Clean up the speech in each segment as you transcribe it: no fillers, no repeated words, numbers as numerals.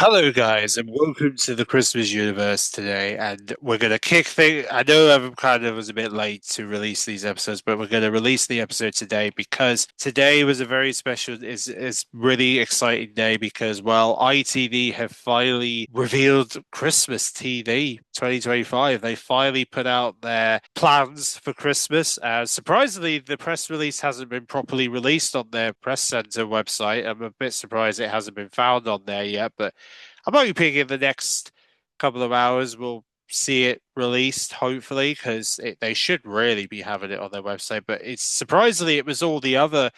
Hello, guys, and welcome to the Christmas universe today. And we're going to kick things. I know I'm kind of was a bit late to release these episodes, but we're going to release the episode today because today was a very special, is really exciting day because, well, ITV have finally revealed Christmas TV 2025. They finally put out their plans for Christmas. Surprisingly, the press release hasn't been properly released on their press center website. I'm a bit surprised it hasn't been found on there yet, but I'm hoping in the next couple of hours we'll see it released, hopefully, because they should really be having it on their website. But it's surprisingly, it was all the other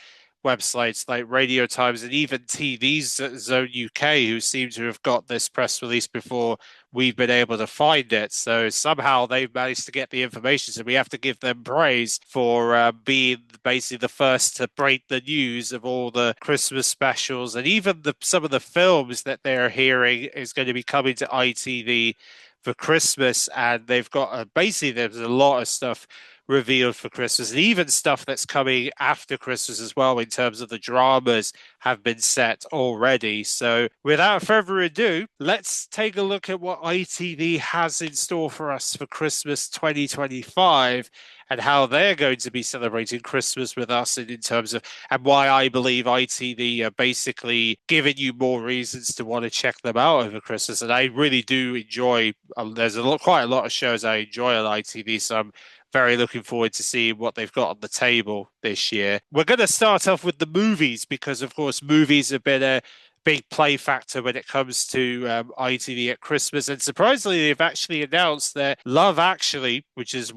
websites like Radio Times and even TV's Zone UK who seem to have got this press release before we've been able to find it. So somehow they've managed to get the information. So we have to give them praise for being basically the first to break the news of all the Christmas specials and even some of the films that they're hearing is going to be coming to ITV for Christmas. And they've got basically there's a lot of stuff revealed for Christmas, and even stuff that's coming after Christmas as well in terms of the dramas have been set already. So, without further ado, let's take a look at what ITV has in store for us for Christmas 2025 and how they're going to be celebrating Christmas with us in terms of and why I believe ITV are basically giving you more reasons to want to check them out over Christmas. And I really do enjoy. There's quite a lot of shows I enjoy on ITV, so I'm very looking forward to seeing what they've got on the table this year. We're going to start off with the movies because, of course, movies have been a big play factor when it comes to ITV at Christmas. And surprisingly, they've actually announced that Love Actually, which is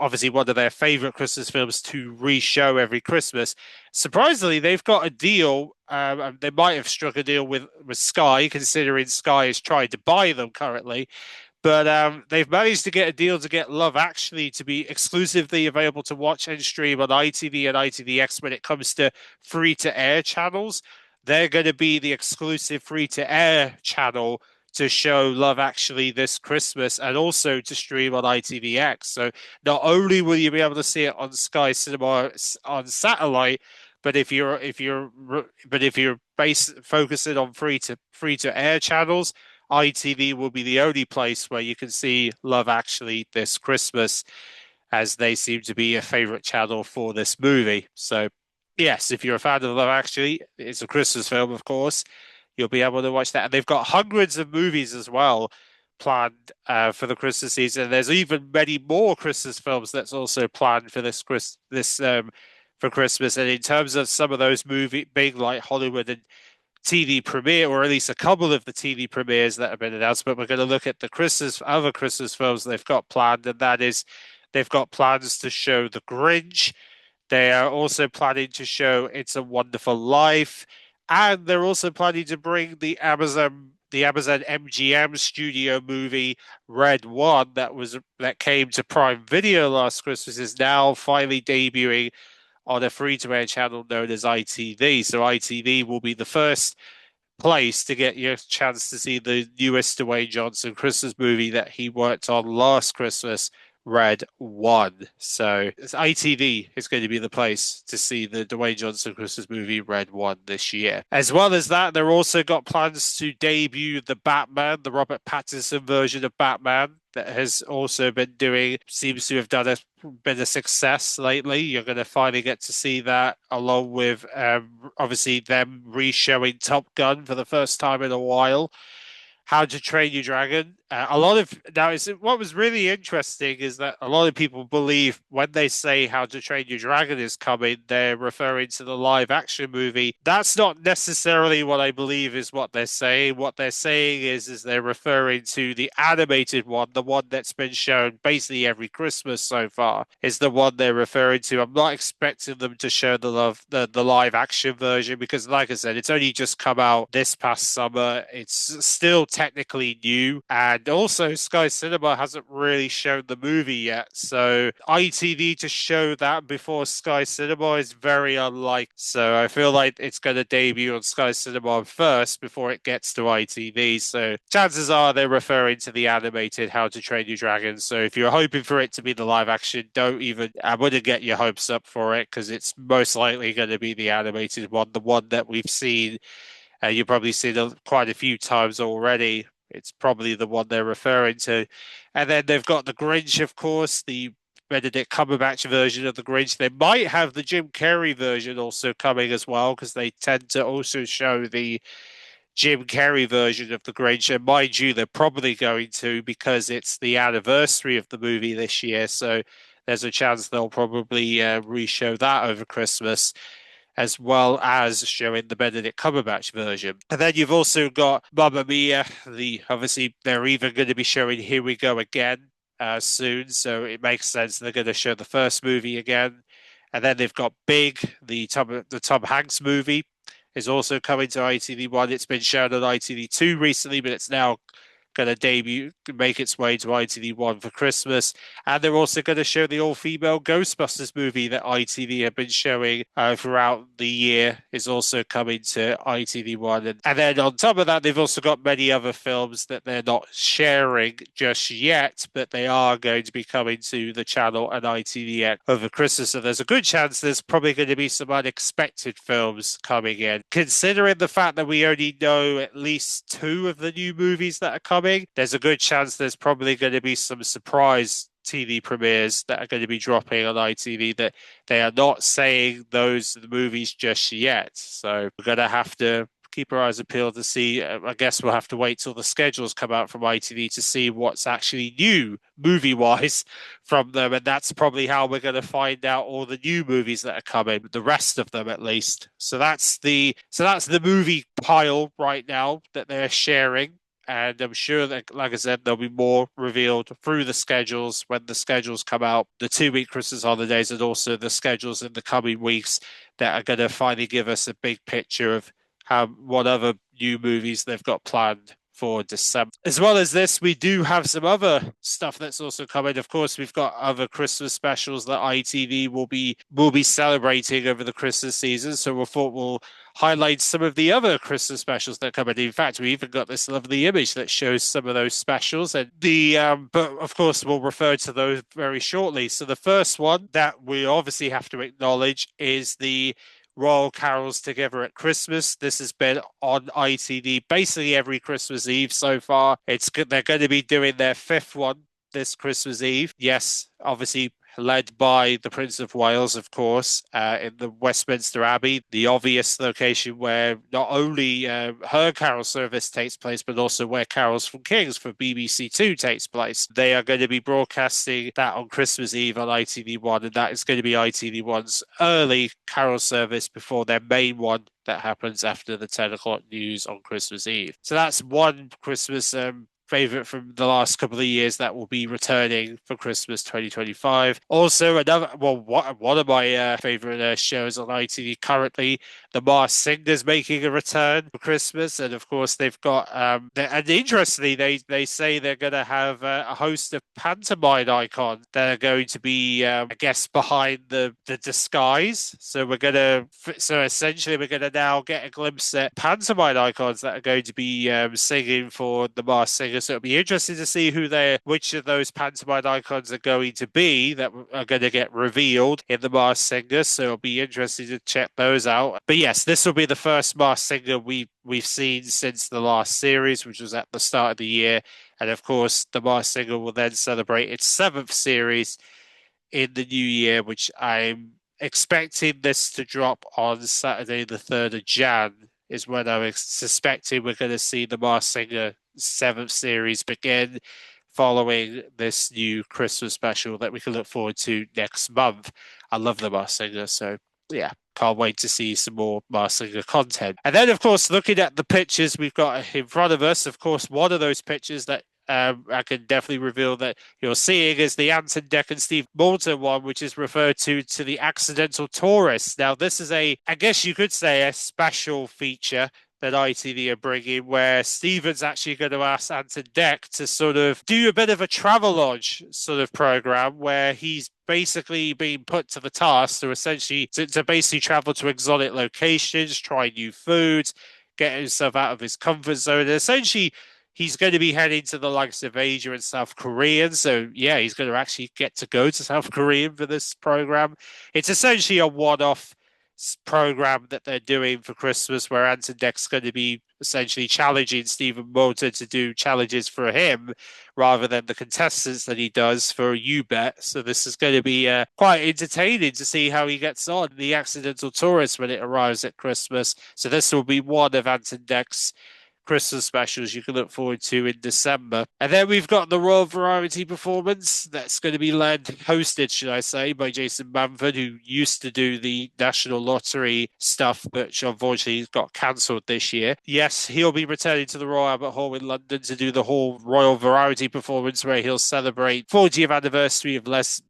obviously one of their favorite Christmas films to re-show every Christmas. Surprisingly, they've got a deal. They might have struck a deal with Sky, considering Sky is trying to buy them currently. But they've managed to get a deal to get Love Actually to be exclusively available to watch and stream on ITV and ITVX when it comes to free to air channels. They're going to be the exclusive free to air channel to show Love Actually this Christmas and also to stream on ITVX. So not only will you be able to see it on Sky Cinema on satellite, but if you're focusing on free to air channels, ITV will be the only place where you can see Love Actually this Christmas, as they seem to be a favorite channel for this movie. So, yes, if you're a fan of Love Actually, it's a Christmas film, of course. You'll be able to watch that. And they've got hundreds of movies as well planned for the Christmas season. There's even many more Christmas films that's also planned for for Christmas. And in terms of some of those big like Hollywood and TV premiere, or at least a couple of the TV premieres that have been announced. But we're going to look at the other Christmas films they've got planned, and that is they've got plans to show The Grinch. They are also planning to show It's a Wonderful Life, and they're also planning to bring the Amazon MGM studio movie Red One that came to Prime Video last Christmas is now finally debuting on a free-to-air channel known as ITV. So ITV will be the first place to get your chance to see the newest Dwayne Johnson Christmas movie that he worked on last Christmas, Red One. So ITV is going to be the place to see the Dwayne Johnson Christmas movie Red One this year. As well as that, they're also got plans to debut the Batman, the Robert Pattinson version of Batman that has also seems to have been a success lately. You're going to finally get to see that along with obviously them re-showing Top Gun for the first time in a while. How to Train Your Dragon. A lot of now, what was really interesting is that a lot of people believe when they say How to Train Your Dragon is coming, they're referring to the live action movie. That's not necessarily what I believe is what they're saying. What they're saying is they're referring to the animated one, the one that's been shown basically every Christmas so far, is the one they're referring to. I'm not expecting them to show the live action version because, like I said, it's only just come out this past summer. It's still technically new, and also Sky Cinema hasn't really shown the movie yet. So ITV to show that before Sky Cinema is very unlikely. So I feel like it's going to debut on Sky Cinema first before it gets to ITV. So chances are they're referring to the animated How to Train Your Dragon. So if you're hoping for it to be the live action, I wouldn't get your hopes up for it because it's most likely going to be the animated one, the one that we've seen You've probably seen it quite a few times already. It's probably the one they're referring to. And then they've got the Grinch, of course, the Benedict Cumberbatch version of the Grinch. They might have the Jim Carrey version also coming as well, because they tend to also show the Jim Carrey version of the Grinch. And mind you, they're probably going to, because it's the anniversary of the movie this year. So there's a chance they'll probably re-show that over Christmas, as well as showing the Benedict Cumberbatch version. And then you've also got Mamma Mia. Obviously they're even going to be showing Here We Go Again soon, so it makes sense they're going to show the first movie again. And then they've got Big, the Tom Hanks movie, is also coming to ITV1. It's been shown on ITV2 recently, but it's now going to make its way to ITV1 for Christmas. And they're also going to show the all-female Ghostbusters movie that ITV have been showing throughout the year, is also coming to ITV1. And then on top of that, they've also got many other films that they're not sharing just yet, but they are going to be coming to the channel and ITVX over Christmas. So there's a good chance there's probably going to be some unexpected films coming in. Considering the fact that we only know at least two of the new movies that are coming, there's a good chance there's probably going to be some surprise TV premieres that are going to be dropping on ITV that they are not saying those are the movies just yet. So we're going to have to keep our eyes peeled to see. I guess we'll have to wait till the schedules come out from ITV to see what's actually new movie-wise from them, and that's probably how we're going to find out all the new movies that are coming, the rest of them at least. So that's the movie pile right now that they're sharing. And I'm sure that, like I said, there'll be more revealed through the schedules when the schedules come out, the 2 week Christmas holidays, and also the schedules in the coming weeks that are going to finally give us a big picture of what other new movies they've got planned for December. As well as this, we do have some other stuff that's also coming. Of course, we've got other Christmas specials that ITV will be celebrating over the Christmas season. So we thought we'll highlight some of the other Christmas specials that come in. In fact, we even got this lovely image that shows some of those specials, and but of course we'll refer to those very shortly. So the first one that we obviously have to acknowledge is the Royal Carols Together at Christmas. This has been on ITV basically every Christmas Eve so far. They're going to be doing their fifth one this Christmas Eve. Yes, obviously led by the Prince of Wales, of course, in the Westminster Abbey, the obvious location where not only her carol service takes place, but also where Carols from Kings for BBC Two takes place. They are going to be broadcasting that on Christmas Eve on ITV1, and that is going to be ITV1's early carol service before their main one that happens after the 10 o'clock news on Christmas Eve. So that's one Christmas favorite from the last couple of years that will be returning for Christmas 2025. Also, one of my favorite shows on ITV currently, The Masked Singer's making a return for Christmas, and of course they've got and interestingly, they say they're going to have a host of pantomime icons that are going to be, I guess, behind the disguise. So essentially we're going to now get a glimpse at pantomime icons that are going to be singing for The Masked Singer. So it'll be interesting to see which of those pantomime icons are going to be that are going to get revealed in The Masked Singer. So it'll be interesting to check those out. But yes, this will be the first Masked Singer we've seen since the last series, which was at the start of the year. And of course, The Masked Singer will then celebrate its seventh series in the new year, which I'm expecting this to drop on Saturday, the 3rd of Jan, is when I'm suspecting we're going to see The Masked Singer seventh series begin, following this new Christmas special that we can look forward to next month. I love The Masked Singer, so yeah, can't wait to see some more Masked Singer content. And then, of course, looking at the pictures we've got in front of us, of course, one of those pictures that I can definitely reveal that you're seeing is the Anton Deck and Steve Moulton one, which is referred to the Accidental Tourist. Now, this is I guess you could say, a special feature that ITV are bringing, where Stephen's actually going to ask Anton Deck to sort of do a bit of a travelogue sort of program, where he's basically being put to the task to essentially to basically travel to exotic locations, try new foods, get himself out of his comfort zone, and essentially he's going to be heading to the likes of Asia and South Korea. So, yeah, he's going to actually get to go to South Korea for this program. It's essentially a one-off program that they're doing for Christmas, where Ant and Dec's going to be essentially challenging Stephen Moulton to do challenges for him rather than the contestants that he does for You Bet. So this is going to be quite entertaining to see how he gets on, the accidental tourist, when it arrives at Christmas. So this will be one of Ant and Dec's Christmas specials you can look forward to in December. And then we've got the Royal Variety performance that's going to be hosted, should I say, by Jason Manford, who used to do the National Lottery stuff, but unfortunately got cancelled this year. Yes, he'll be returning to the Royal Albert Hall in London to do the whole Royal Variety performance where he'll celebrate 40th anniversary of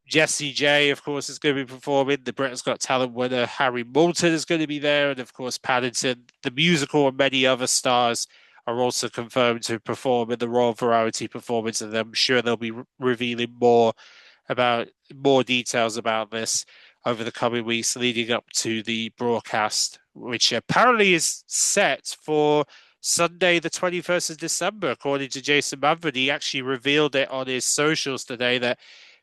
Jessie J, of course, is going to be performing. The Britain's Got Talent winner Harry Moulton is going to be there. And of course, Paddington, the musical, and many other stars are also confirmed to perform in the Royal Variety performance, and I'm sure they'll be revealing more details about this over the coming weeks leading up to the broadcast, which apparently is set for Sunday, the 21st of December, according to Jason Manford. He actually revealed it on his socials today that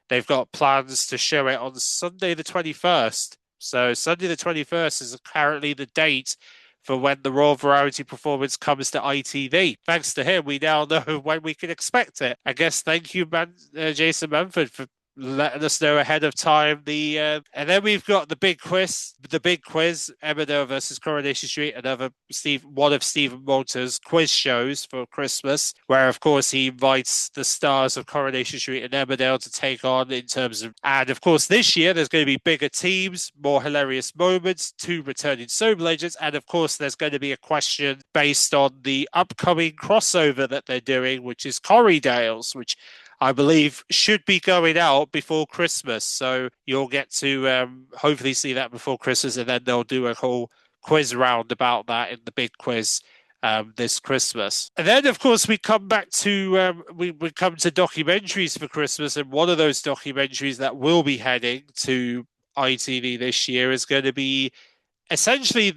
they've got plans to show it on Sunday, the 21st. So Sunday, the 21st is apparently the date for when the Royal Variety performance comes to ITV. Thanks to him, we now know when we can expect it. I guess thank you, Jason Manford, for letting us know ahead of time. And then we've got the big quiz, Emmerdale versus Coronation Street, one of Stephen Moulton's quiz shows for Christmas, where of course he invites the stars of Coronation Street and Emmerdale to take on in terms of, and of course this year there's going to be bigger teams, more hilarious moments, 2 returning soap legends, and of course there's going to be a question based on the upcoming crossover that they're doing, which is Corriedales, which I believe should be going out before Christmas. So you'll get to hopefully see that before Christmas, and then they'll do a whole quiz round about that in the big quiz this Christmas. And then, of course, we come back to we come to documentaries for Christmas, and one of those documentaries that will be heading to ITV this year is going to be essentially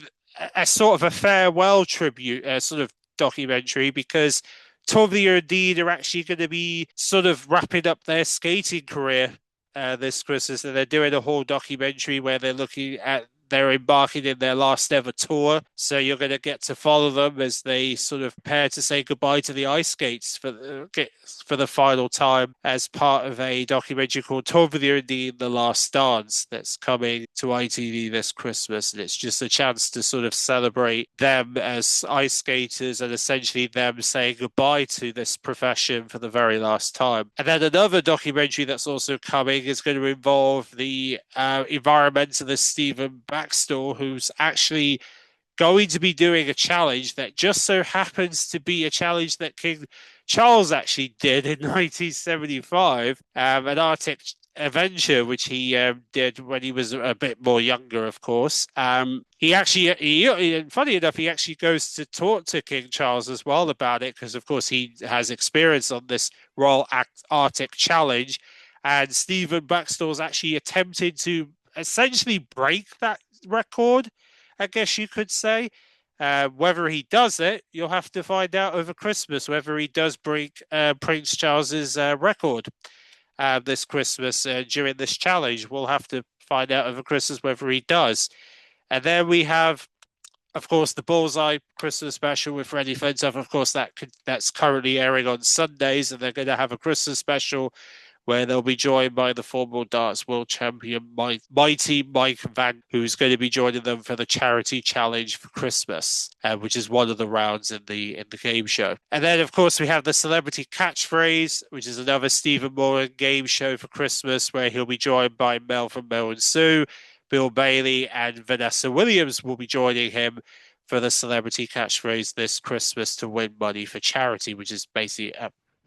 a sort of a farewell tribute, sort of documentary, because Tovia and Dean are actually going to be sort of wrapping up their skating career this Christmas, and they're doing a whole documentary where they're embarking in their last ever tour. So you're going to get to follow them as they sort of prepare to say goodbye to the ice skates for the final time as part of a documentary called Tovia and Dean, The Last Dance, that's coming to ITV this Christmas. And it's just a chance to sort of celebrate them as ice skaters and essentially them saying goodbye to this profession for the very last time. And then another documentary that's also coming is going to involve the environmentalist Stephen Baxter, who's actually going to be doing a challenge that just so happens to be a challenge that King Charles actually did in 1975, an Arctic adventure, which he did when he was a bit more younger, of course. Funny enough, he actually goes to talk to King Charles as well about it, because, of course, he has experience on this Royal Arctic Challenge. And Stephen Baxter's actually attempted to essentially break that record, I guess you could say. Whether he does it, you'll have to find out over Christmas, whether he does break Prince Charles's record this Christmas during this challenge. We'll have to find out over Christmas whether he does. And then we have, of course, the Bullseye Christmas special with Freddie Flintoff. Of course, that's currently airing on Sundays, and they're going to have a Christmas special where they'll be joined by the former darts world champion, Mighty Mike Van, who's going to be joining them for the charity challenge for Christmas, which is one of the rounds in the game show. And then, of course, we have the celebrity catchphrase, which is another Stephen Moran game show for Christmas, where he'll be joined by Mel from Mel and Sue, Bill Bailey, and Vanessa Williams will be joining him for the celebrity catchphrase this Christmas to win money for charity, which is basically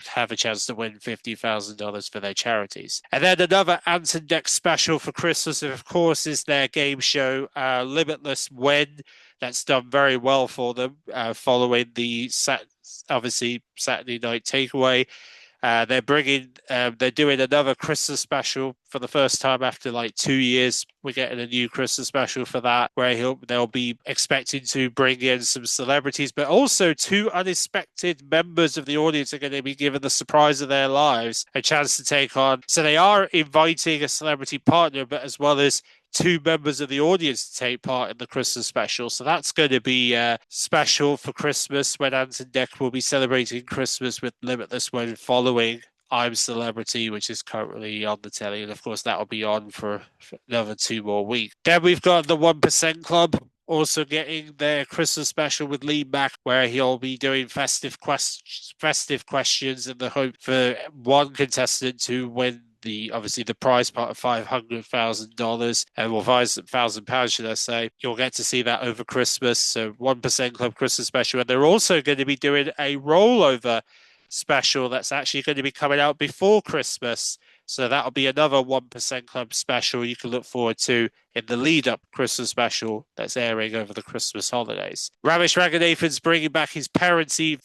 have a chance to win $50,000 for their charities. And then another Ant and Dec special for Christmas, of course, is their game show, Limitless Win. That's done very well for them, following the obviously Saturday night takeaway. They're doing another Christmas special for the first time after like 2 years. We're getting a new Christmas special for that, where they'll be expecting to bring in some celebrities, but also two unexpected members of the audience are going to be given the surprise of their lives, a chance to take on. So they are inviting a celebrity partner, but as well as two members of the audience to take part in the Christmas special. So that's going to be special for Christmas, when Ant and Dec will be celebrating Christmas with Limitless when following I'm Celebrity, which is currently on the telly. And of course, that'll be on for another 2 more weeks. Then we've got the 1% Club also getting their Christmas special with Lee Mack, where he'll be doing festive questions in the hope for one contestant to win obviously the prize part of $500,000 and £5,000, should I say. You'll get to see that over Christmas. So 1% Club Christmas special, and they're also going to be doing a rollover special that's actually going to be coming out before Christmas. So that'll be another 1% Club special you can look forward to in the lead-up Christmas special that's airing over the Christmas holidays. Ramesh Ranganathan's bringing back his Parents' Eve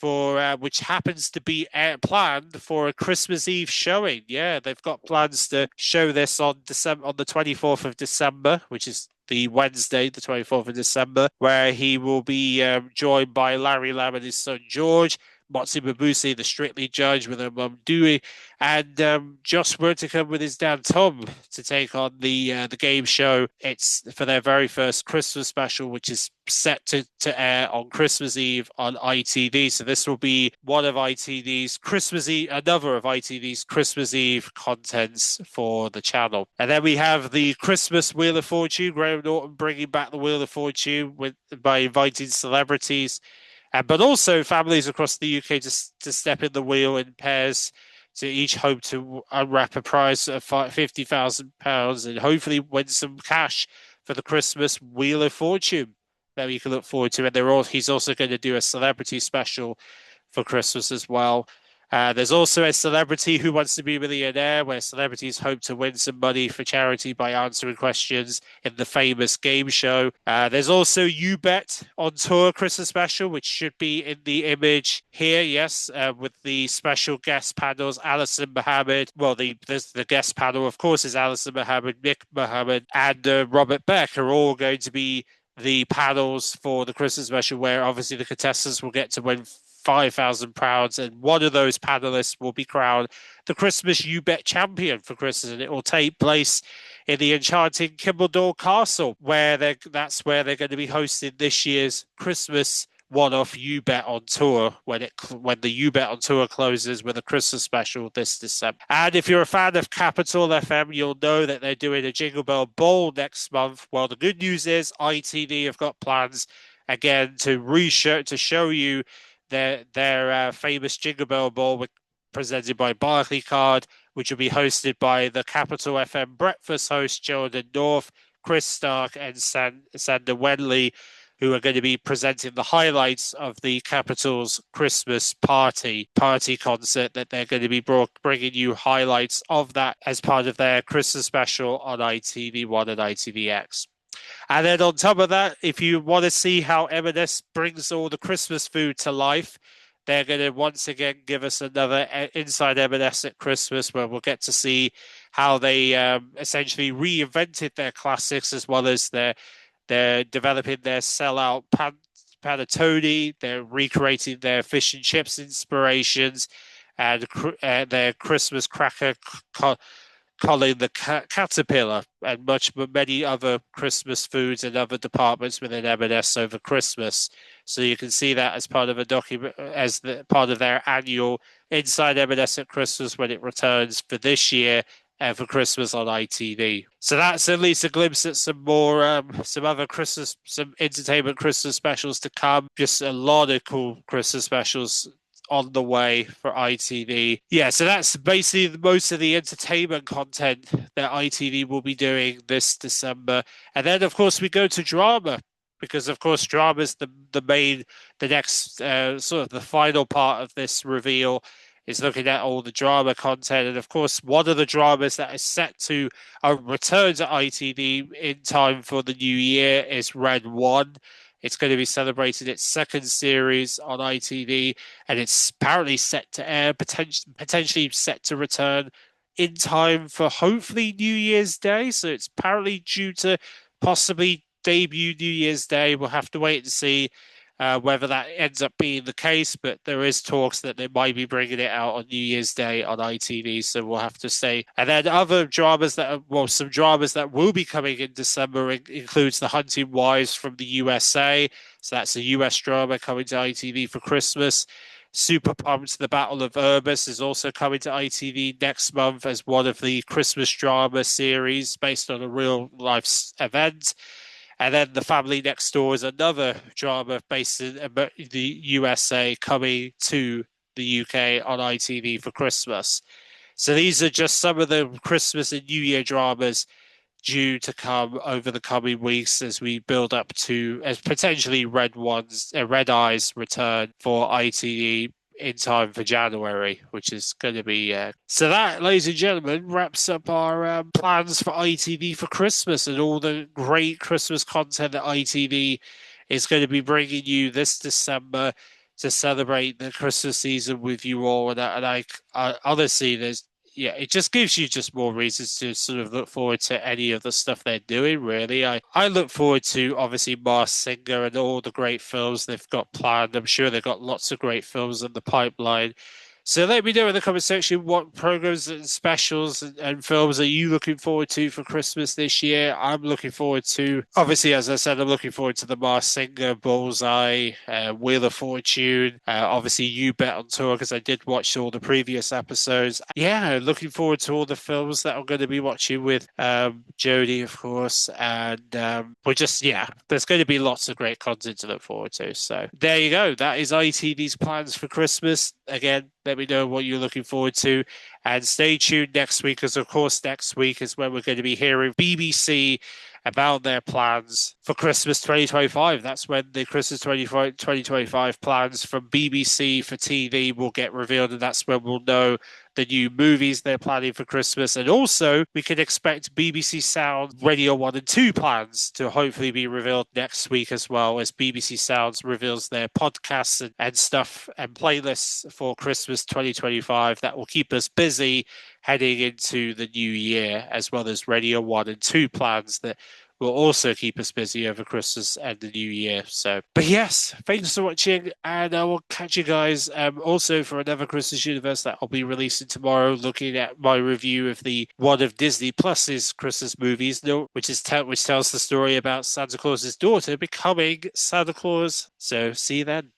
which happens to be planned for a Christmas Eve showing. Yeah, they've got plans to show this on the 24th of December, which is the Wednesday, the 24th of December, where he will be joined by Larry Lamb and his son George, Motsi Mabuse, the Strictly judge, with her mum Dewey, and Josh Whittaker with his dad Tom to take on the game show. It's for their very first Christmas special, which is set to air on Christmas Eve on ITV. So this will be another of ITV's Christmas Eve contents for the channel. And then we have the Christmas Wheel of Fortune. Graham Norton bringing back the Wheel of Fortune by inviting celebrities, but also families across the UK to step in the wheel in pairs, to each hope to unwrap a prize of £50,000 and hopefully win some cash for the Christmas Wheel of Fortune that we can look forward to. And he's also going to do a celebrity special for Christmas as well. There's also a Celebrity Who Wants to Be a Millionaire, where celebrities hope to win some money for charity by answering questions in the famous game show. There's also You Bet on Tour Christmas special, which should be in the image here, yes, with the special guest panels, Alison Mohammed. Well, the guest panel, of course, is Alison Mohammed, Nick Mohammed, and Robert Beck are all going to be the panels for the Christmas special, where obviously the contestants will get to win £5,000, and one of those panelists will be crowned the Christmas You Bet champion for Christmas, and it will take place in the enchanting Kimbledore Castle, that's where they're going to be hosting this year's Christmas one-off You Bet on Tour when the You Bet on Tour closes with a Christmas special this December. And if you're a fan of Capital FM, you'll know that they're doing a Jingle Bell Bowl next month. Well, the good news is ITV have got plans again to show you their famous Jingle Bell Ball presented by Barclaycard, which will be hosted by the Capital FM breakfast host Geraldine North, Chris Stark, and Sander Wenley, who are going to be presenting the highlights of the Capital's Christmas party concert, that they're going to be bringing you highlights of that as part of their Christmas special on ITV1 and ITVX. And then on top of that, if you want to see how M&S brings all the Christmas food to life, they're going to once again give us another Inside M&S at Christmas, where we'll get to see how they essentially reinvented their classics, as well as they're developing their sellout panettone. They're recreating their fish and chips inspirations, and their Christmas cracker Colin the Caterpillar, and many other Christmas foods and other departments within M&S over Christmas. So you can see that as part of a document, part of their annual Inside M&S at Christmas, when it returns for this year for Christmas on ITV. So that's at least a glimpse at some entertainment Christmas specials to come. Just a lot of cool Christmas specials on the way for ITV. Yeah, so that's basically most of the entertainment content that ITV will be doing this December. And then, of course, we go to drama, because, of course, drama is the next sort of the final part of this reveal, is looking at all the drama content. And, of course, one of the dramas that is set to return to ITV in time for the new year is Red One. It's going to be celebrating its second series on ITV, and it's apparently set to air, potentially set to return in time for hopefully New Year's Day. So it's apparently due to possibly debut New Year's Day. We'll have to wait and see whether that ends up being the case, but there is talks that they might be bringing it out on New Year's Day on ITV, so we'll have to see. And then other dramas that are, well, some dramas that will be coming in December includes The Hunting Wives from the USA. So that's a US drama coming to ITV for Christmas. Super Pumped, The Battle of Urbis is also coming to ITV next month as one of the Christmas drama series based on a real life event. And then The Family Next Door is another drama based in the USA coming to the UK on ITV for Christmas. So these are just some of the Christmas and New Year dramas due to come over the coming weeks as we build up to as potentially Red Eyes return for ITV in time for January, which is going to be so that, ladies and gentlemen, wraps up our plans for ITV for Christmas and all the great Christmas content that ITV is going to be bringing you this December to celebrate the Christmas season with you all. I honestly, yeah, it just gives you just more reasons to sort of look forward to any of the stuff they're doing, really. I look forward to obviously Mars Singer and all the great films they've got planned. I'm sure they've got lots of great films in the pipeline. So let me know in the comment section what programs and specials and films are you looking forward to for Christmas this year. I'm looking forward to, obviously, as I said, I'm looking forward to the Mars Singer, Bullseye, Wheel of Fortune. Obviously, You Bet on Tour because I did watch all the previous episodes. Yeah, looking forward to all the films that I'm going to be watching with Jodie, of course. And we're just, yeah, there's going to be lots of great content to look forward to. So there you go. That is ITV's plans for Christmas. Again, let me know what you're looking forward to. And stay tuned next week, because, of course, next week is when we're going to be hearing BBC about their plans for Christmas 2025. That's when the Christmas 2025 plans from BBC for TV will get revealed, and that's when we'll know the new movies they're planning for Christmas. And also, we can expect BBC Sound Radio 1 and 2 plans to hopefully be revealed next week as well, as BBC Sounds reveals their podcasts and stuff and playlists for Christmas 2025 that will keep us busy heading into the new year, as well as Radio 1 and 2 plans that will also keep us busy over Christmas and the new year. So, but yes, thanks for watching, and I will catch you guys also for another Christmas Universe that I'll be releasing tomorrow, looking at my review of the one of Disney Plus's Christmas movies, which tells the story about Santa Claus's daughter becoming Santa Claus. So see you then.